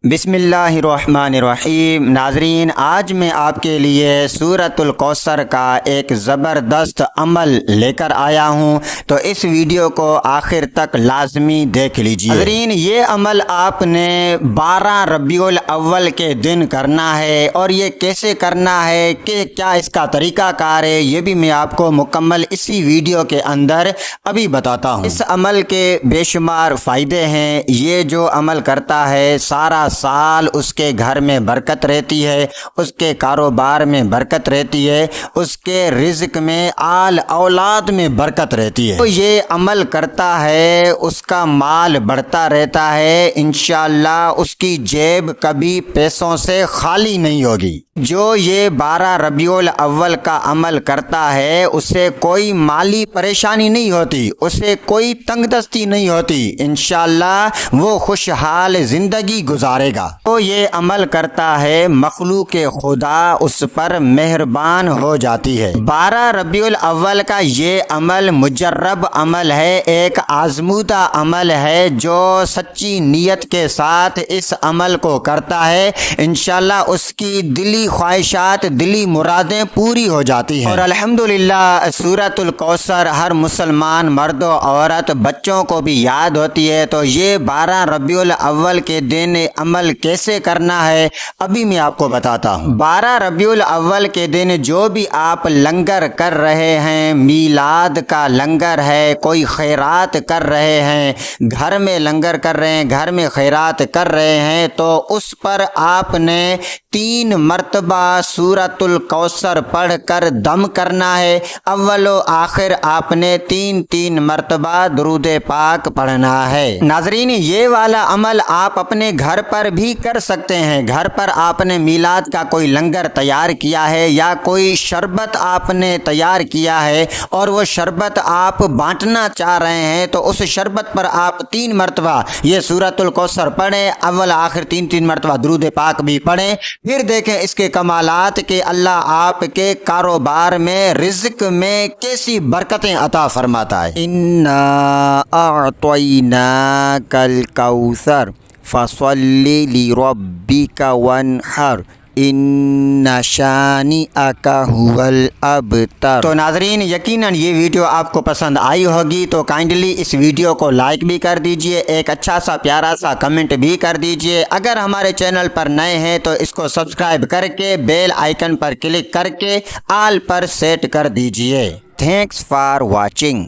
بسم اللہ الرحمن الرحیم۔ ناظرین، آج میں آپ کے لیے سورۃ الکوثر کا ایک زبردست عمل لے کر آیا ہوں، تو اس ویڈیو کو آخر تک لازمی دیکھ لیجیے۔ ناظرین، یہ عمل آپ نے 12 ربیع الاول کے دن کرنا ہے، اور یہ کیسے کرنا ہے کہ کیا اس کا طریقہ کار ہے، یہ بھی میں آپ کو مکمل اسی ویڈیو کے اندر ابھی بتاتا ہوں۔ اس عمل کے بے شمار فائدے ہیں۔ یہ جو عمل کرتا ہے سارا سال اس کے گھر میں برکت رہتی ہے، اس کے کاروبار میں برکت رہتی ہے، اس کے رزق میں، آل اولاد میں برکت رہتی ہے۔ تو یہ عمل کرتا ہے، اس کا مال بڑھتا رہتا ہے، انشاءاللہ اس کی جیب کبھی پیسوں سے خالی نہیں ہوگی۔ جو یہ 12 ربیع الاول کا عمل کرتا ہے اسے کوئی مالی پریشانی نہیں ہوتی، اسے کوئی تنگ دستی نہیں ہوتی، انشاءاللہ وہ خوشحال زندگی گزارے گا۔ تو یہ عمل کرتا ہے، مخلوق خدا اس پر مہربان ہو جاتی ہے۔ 12 ربیع الاول کا یہ عمل مجرب عمل ہے، ایک آزمودہ عمل ہے۔ جو سچی نیت کے ساتھ اس عمل کو کرتا ہے انشاءاللہ اس کی دلی خواہشات، دلی مرادیں پوری ہو جاتی ہیں۔ اور الحمدللہ سورۃ الکوثر ہر مسلمان مرد و عورت، بچوں کو بھی یاد ہوتی ہے۔ تو یہ 12 ربیع الاول کے دن عمل کیسے کرنا ہے ابھی میں آپ کو بتاتا ہوں۔ 12 ربیع الاول کے دن جو بھی آپ لنگر کر رہے ہیں، میلاد کا لنگر ہے، کوئی خیرات کر رہے ہیں، گھر میں لنگر کر رہے ہیں، گھر میں خیرات کر رہے ہیں، تو اس پر آپ نے 3 مرتبہ سورۃ الکوثر پڑھ کر دم کرنا ہے۔ اول و آخر آپ نے 3 مرتبہ درود پاک پڑھنا ہے۔ ناظرین، یہ والا عمل آپ اپنے گھر پر بھی کر سکتے ہیں۔ گھر پر آپ نے میلاد کا کوئی لنگر تیار کیا ہے یا کوئی شربت آپ نے تیار کیا ہے اور وہ شربت آپ بانٹنا چاہ رہے ہیں، تو اس شربت پر آپ 3 مرتبہ یہ سورۃ الکوثر پڑھیں، اول آخر 3 مرتبہ درود پاک بھی پڑھیں، پھر دیکھیں اس کے کمالات کہ اللہ آپ کے کاروبار میں، رزق میں کیسی برکتیں عطا فرماتا ہے۔ اِنَّا أَعْطَيْنَاكَ الْكَوْثَرَ فَصَلِّ لِرَبِّكَ وَانْحَرْ إِنَّ شَانِئَكَ هُوَ الْأَبْتَرُ۔ تو ناظرین، یقیناً یہ ویڈیو آپ کو پسند آئی ہوگی، تو کائنڈلی اس ویڈیو کو لائک بھی کر دیجئے، ایک اچھا سا پیارا سا کمنٹ بھی کر دیجئے۔ اگر ہمارے چینل پر نئے ہیں تو اس کو سبسکرائب کر کے بیل آئیکن پر کلک کر کے آل پر سیٹ کر دیجئے۔ Thanks for watching.